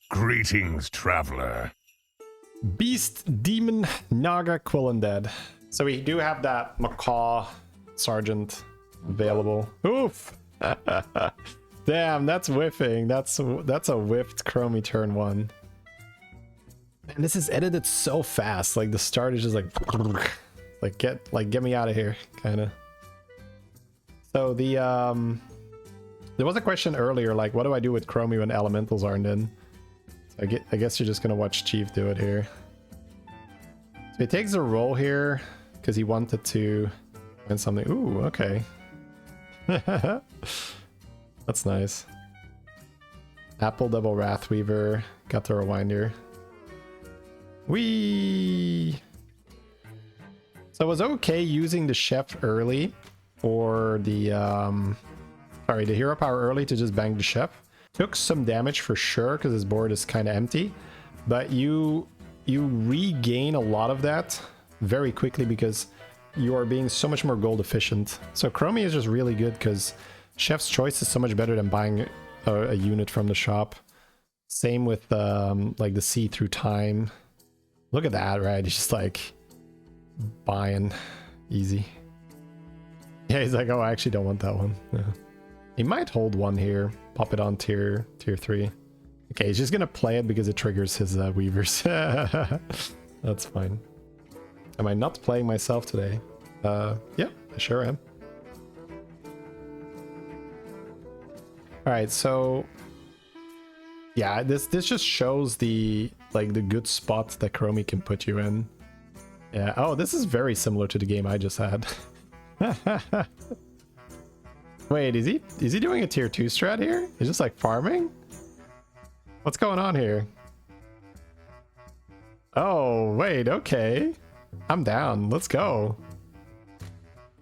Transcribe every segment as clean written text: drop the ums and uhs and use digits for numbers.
Greetings, traveler. Beast, Demon, Naga, Quill, and Dead. So we do have that Macaw Sergeant available. Oof! Damn, that's whiffing. That's a whiffed Chromie turn 1. And this is edited so fast. Like the start is just like get me out of here, kind of. So the there was a question earlier, like what do I do with Chromie when elementals aren't in? So I guess you're just gonna watch Jeef do it here. So he takes a roll here because he wanted to win something. Ooh, okay. That's nice. Apple double Wrathweaver. Got the Rewinder. Whee! So it was okay using the chef early or the the hero power early to just bang the chef. Took some damage for sure because his board is kind of empty, but you regain a lot of that very quickly because you are being so much more gold efficient. So Chromie is just really good because Chef's Choice is so much better than buying a unit from the shop. Same with like the See Through Time. Look at that, right? He's just like buying easy. Yeah, he's like, oh, I actually don't want that one. Yeah. He might hold one here, pop it on tier 3. Okay, he's just gonna play it because it triggers his weavers. That's fine. Am I not playing myself today? Yeah, I sure am. All right, so yeah, this just shows the good spots that Chromie can put you in. Yeah. Oh, this is very similar to the game I just had. Wait, is he doing a tier 2 strat here? He's just like farming? What's going on here? Oh, wait, okay. I'm down. Let's go.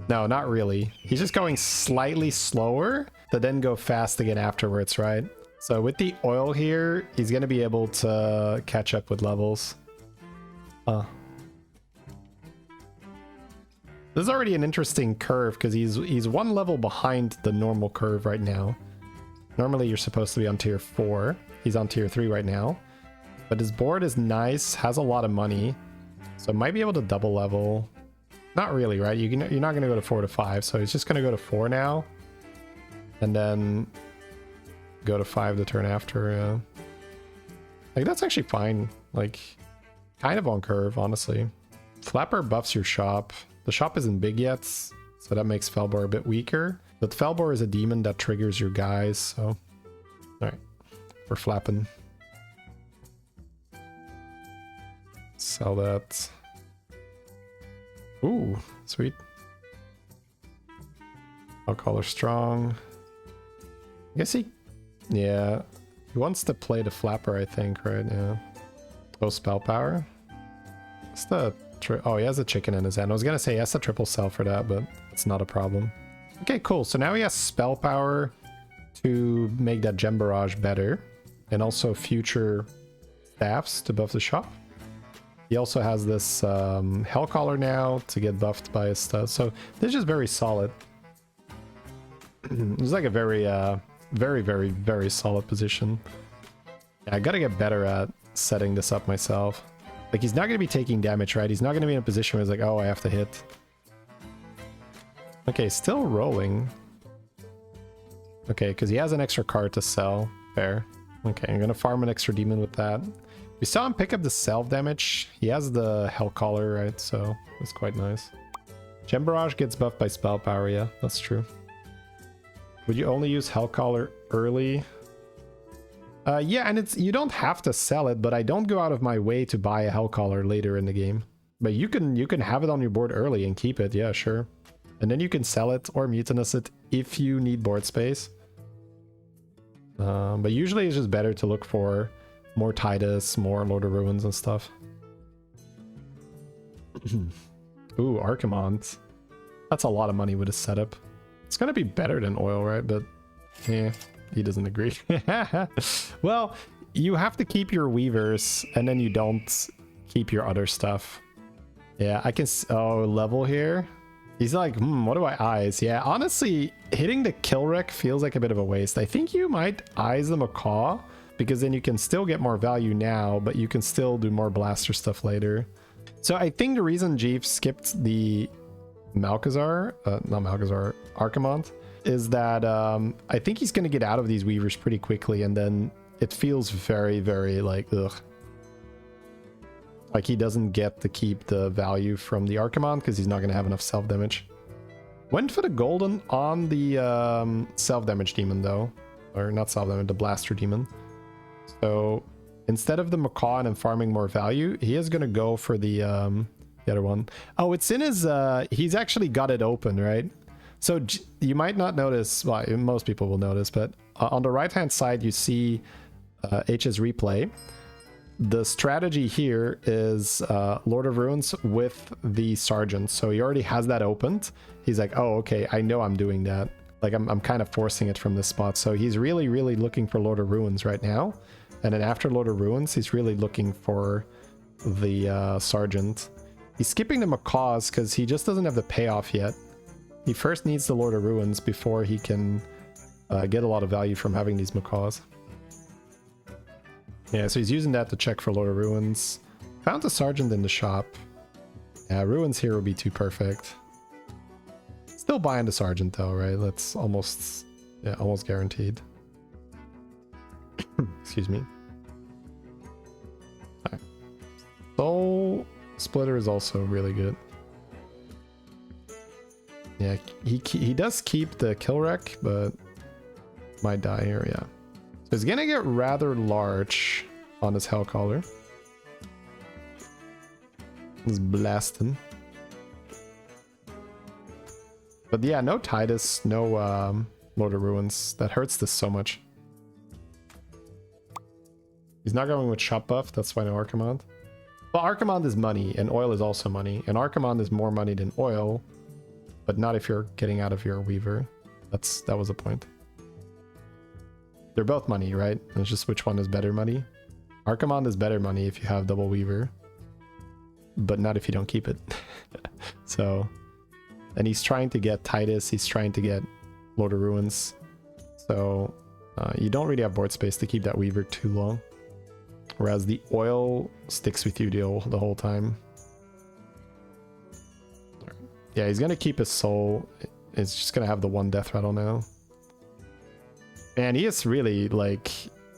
No, not really. He's just going slightly slower to then go fast again afterwards, right? So with the oil here, he's going to be able to catch up with levels. This is already an interesting curve because he's one level behind the normal curve right now. Normally you're supposed to be on tier 4. He's on tier 3 right now. But his board is nice, has a lot of money. So might be able to double level. Not really, right? You're not going to go to 4 to 5. So he's just going to go to 4 now. And then go to 5 the turn after. Like that's actually fine. Like kind of on curve, honestly. Flapper buffs your shop. The shop isn't big yet, so that makes Felbor a bit weaker. But Felbor is a demon that triggers your guys, so... Alright, we're flapping. Sell that. Ooh, sweet. I'll call her strong. I guess he... Yeah. He wants to play the Flapper, I think, right? Yeah. Oh, spell power. What's the... Oh, he has a chicken in his hand. I was gonna say he has a triple sell for that, but it's not a problem. Okay, cool. So now he has spell power to make that Gem Barrage better, and also future staffs to buff the shop. He also has this Hellcaller now to get buffed by his stuff. So this is just very solid. It's like a very, very solid position. Yeah, I gotta get better at setting this up myself. Like, he's not going to be taking damage, right? He's not going to be in a position where he's like, oh, I have to hit. Okay, still rolling. Okay, because he has an extra card to sell. Fair. Okay, I'm going to farm an extra demon with that. We saw him pick up the self damage. He has the Hellcaller, right? So, that's quite nice. Gem Barrage gets buffed by spell power, yeah, that's true. Would you only use Hellcaller early? Yeah, and you don't have to sell it, but I don't go out of my way to buy a Hellcaller later in the game. But you can have it on your board early and keep it, yeah, sure. And then you can sell it or mutinous it if you need board space. But usually it's just better to look for more Titus, more Lord of Ruins and stuff. Ooh, Archimond. That's a lot of money with a setup. It's gonna be better than oil, right? But yeah. He doesn't agree. Well, you have to keep your weavers and then you don't keep your other stuff. Yeah, I can... Oh, level here. He's like, what do I eyes? Yeah, honestly, hitting the kill rec feels like a bit of a waste. I think you might eyes the Macaw because then you can still get more value now, but you can still do more blaster stuff later. So I think the reason Jeef skipped the Malchezaar, not Malchezaar, Archimonde, is that I think he's going to get out of these Weavers pretty quickly, and then it feels very, very like, ugh. Like he doesn't get to keep the value from the Archimonde because he's not going to have enough self-damage. Went for the golden on the self-damage demon though. Or not self-damage, the blaster demon. So instead of the macaw and farming more value, he is going to go for the other one. Oh, it's in his... he's actually got it open, right? So you might not notice, well, most people will notice, but on the right-hand side, you see HS replay. The strategy here is Lord of Ruins with the Sergeant. So he already has that opened. He's like, oh, okay, I know I'm doing that. Like I'm kind of forcing it from this spot. So he's really, really looking for Lord of Ruins right now. And then after Lord of Ruins, he's really looking for the Sergeant. He's skipping the macaws because he just doesn't have the payoff yet. He first needs the Lord of Ruins before he can get a lot of value from having these macaws. Yeah, so he's using that to check for Lord of Ruins. Found the Sergeant in the shop. Yeah, Ruins here would be too perfect. Still buying the Sergeant though, right? That's almost, yeah, almost guaranteed. Excuse me. Alright. Soul Splitter is also really good. Yeah, he does keep the kill wreck, but might die here, yeah. So he's gonna get rather large on his Hellcaller. He's blasting. But yeah, no Titus, no Lord of Ruins. That hurts this so much. He's not going with shop buff, that's why no Archimonde. Well, Archimonde is money, and oil is also money. And Archimonde is more money than oil, but not if you're getting out of your Weaver. That was the point. They're both money, right? It's just which one is better money. Archimonde is better money if you have double Weaver, but not if you don't keep it. So, and he's trying to get Titus, he's trying to get Lord of Ruins. So you don't really have board space to keep that Weaver too long. Whereas the oil sticks with you the whole time. Yeah, he's gonna keep his soul. It's just gonna have the one death rattle now. And he is really like,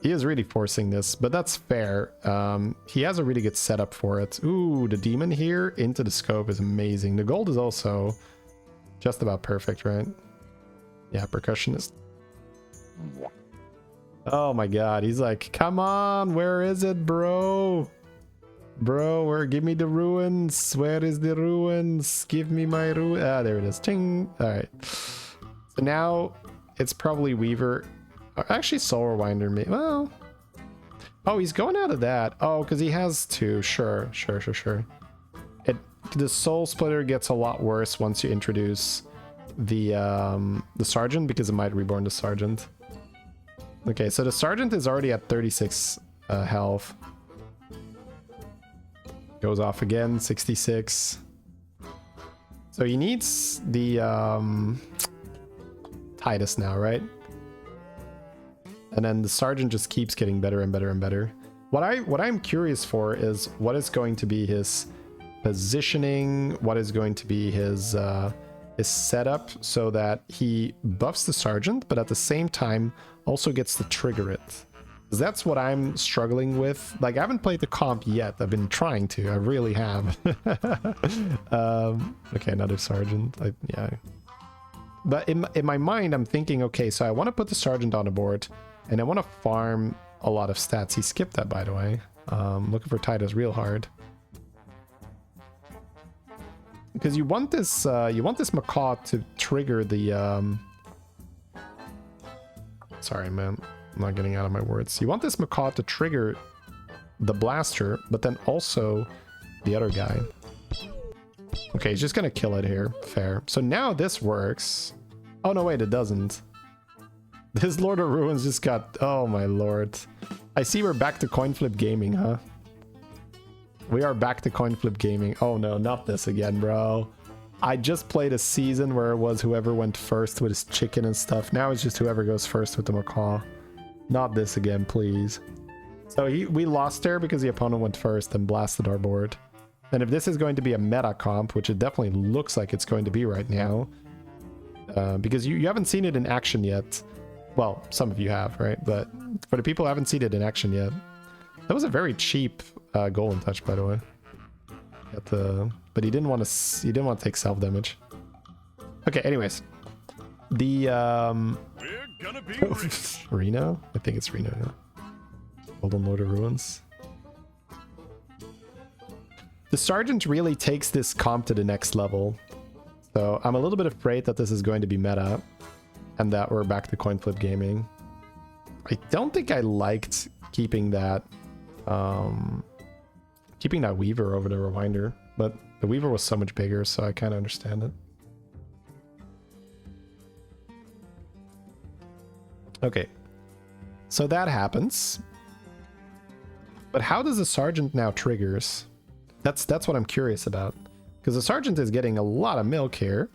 he is really forcing this, but that's fair. He has a really good setup for it. Ooh, the demon here into the scope is amazing. The gold is also just about perfect, right? Yeah, percussionist. Oh my god, he's like, come on, where is it, bro? Bro, give me the ruins. Where is the ruins? Give me my ruin. Ah, there it is. Ting. All right. So now it's probably Weaver. Actually, Soul Rewinder. Well, oh, he's going out of that. Oh, because he has two. Sure. The Soul Splitter gets a lot worse once you introduce the Sergeant, because it might reborn the Sergeant. Okay, so the Sergeant is already at 36 health. Goes off again, 66. So he needs the Titus now, right? And then the Sergeant just keeps getting better and better and better. What I'm curious for is what is going to be his positioning, what is going to be his setup, so that he buffs the Sergeant, but at the same time also gets to trigger it. That's what I'm struggling with. Like, I haven't played the comp yet. I've been trying to. I really have. Okay, another Sergeant. Yeah. But in my mind, I'm thinking, okay, so I want to put the Sergeant on the board, and I want to farm a lot of stats. He skipped that, by the way. Looking for Titus real hard. Because you want this macaw to trigger the... Sorry, man. I'm not getting out of my words. You want this macaw to trigger the blaster, but then also the other guy. Okay, he's just gonna kill it here. Fair. So now this works. Oh no, wait, it doesn't. This Lord of Ruins just got... Oh my lord. I see we're back to coin flip gaming, huh? We are back to coin flip gaming. Oh no, not this again, bro. I just played a season where it was whoever went first with his chicken and stuff. Now it's just whoever goes first with the macaw. Not this again, please. So we lost there because the opponent went first and blasted our board. And if this is going to be a meta comp, which it definitely looks like it's going to be right now, because you haven't seen it in action yet. Well, some of you have, right? But for the people who haven't seen it in action yet, that was a very cheap golden touch, by the way. But he didn't want to take self damage. Okay, anyways, the We're gonna be rich. Reno, I think it's Reno now. Golden Lord of Ruins. The Sergeant really takes this comp to the next level. So I'm a little bit afraid that this is going to be meta and that we're back to coin flip gaming. I don't think I liked keeping that Weaver over the Rewinder, but the Weaver was so much bigger, so I kind of understand it. Okay, so that happens. But how does the Sergeant now triggers? That's what I'm curious about. Because the Sergeant is getting a lot of milk here.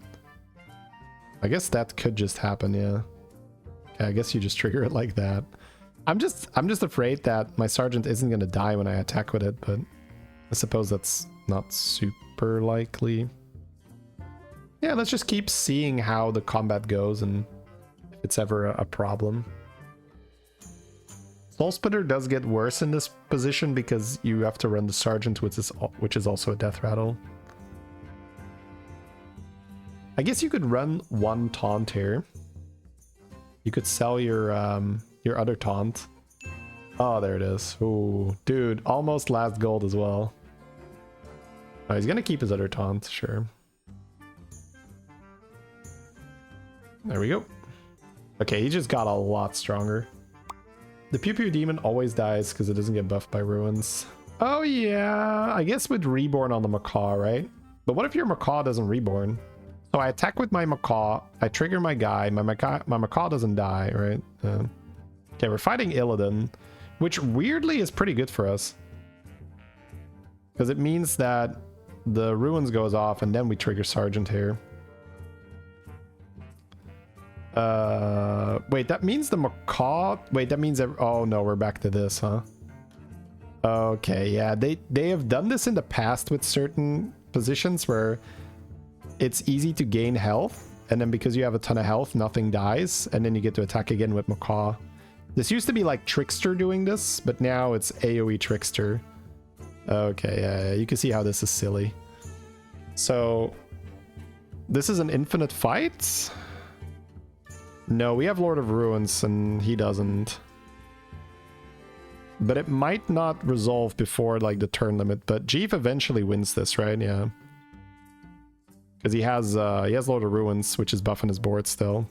I guess that could just happen, yeah. Okay, I guess you just trigger it like that. I'm just afraid that my Sergeant isn't going to die when I attack with it, but I suppose that's not super likely. Yeah, let's just keep seeing how the combat goes and if it's ever a problem. Soul Splitter does get worse in this position because you have to run the Sergeant, which is also a death rattle. I guess you could run one taunt here. You could sell your other taunt. Oh, there it is. Ooh, dude, almost last gold as well. Oh, he's gonna keep his other taunt, sure. There we go. Okay, he just got a lot stronger. The Pew Pew Demon always dies because it doesn't get buffed by ruins. Oh yeah, I guess with Reborn on the Macaw, right? But what if your Macaw doesn't Reborn? So I attack with my Macaw, I trigger my guy, my Macaw doesn't die, right? Okay, we're fighting Illidan, which weirdly is pretty good for us. Because it means that the ruins goes off and then we trigger Sergeant here. Wait, that means the Macaw... Wait, that means... Oh no, we're back to this, huh? Okay, yeah, they have done this in the past with certain positions where it's easy to gain health, and then because you have a ton of health, nothing dies, and then you get to attack again with Macaw. This used to be like Trickster doing this, but now it's AoE Trickster. Okay, yeah, you can see how this is silly. So, this is an infinite fight? No, we have Lord of Ruins, and he doesn't. But it might not resolve before, like, the turn limit, but Jeef eventually wins this, right? Yeah. Because he has Lord of Ruins, which is buffing his board still.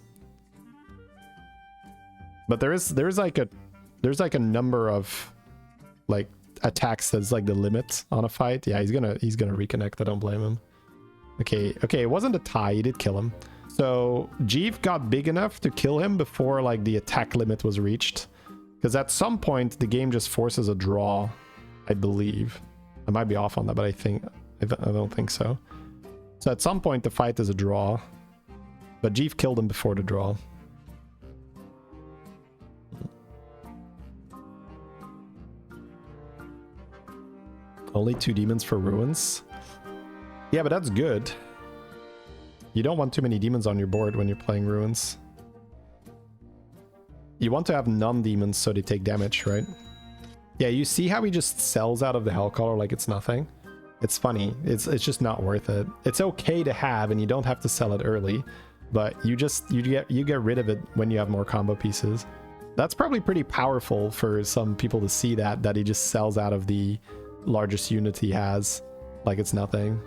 But there's like a number of like attacks that's like the limit on a fight. Yeah, he's gonna reconnect. I don't blame him. Okay, it wasn't a tie. He did kill him. So Jeef got big enough to kill him before like the attack limit was reached. Because at some point the game just forces a draw, I believe. I might be off on that, but I don't think so. So at some point the fight is a draw, but Jeef killed him before the draw. Only 2 demons for ruins? Yeah, but that's good. You don't want too many demons on your board when you're playing ruins. You want to have non-demons so they take damage, right? Yeah, you see how he just sells out of the Hellcaller like it's nothing? It's funny. It's just not worth it. It's okay to have, and you don't have to sell it early, but you get rid of it when you have more combo pieces. That's probably pretty powerful for some people to see that he just sells out of the largest unit he has like it's nothing.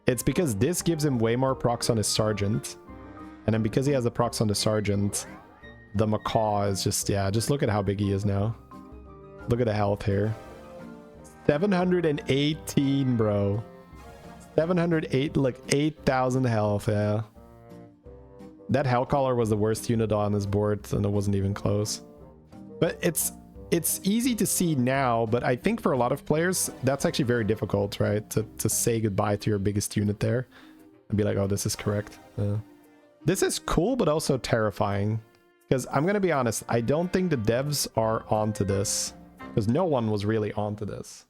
It's because this gives him way more procs on his Sergeant, and then because he has the procs on the Sergeant, the Macaw is just, yeah, just look at how big he is now. Look at the health here. 718, bro. 708, like 8,000 health, yeah. That Hellcaller was the worst unit on his board, and it wasn't even close. But it's easy to see now, but I think for a lot of players, that's actually very difficult, right? To say goodbye to your biggest unit there. And be like, oh, this is correct. This is cool, but also terrifying. Because I'm gonna be honest, I don't think the devs are onto this. Because no one was really onto this.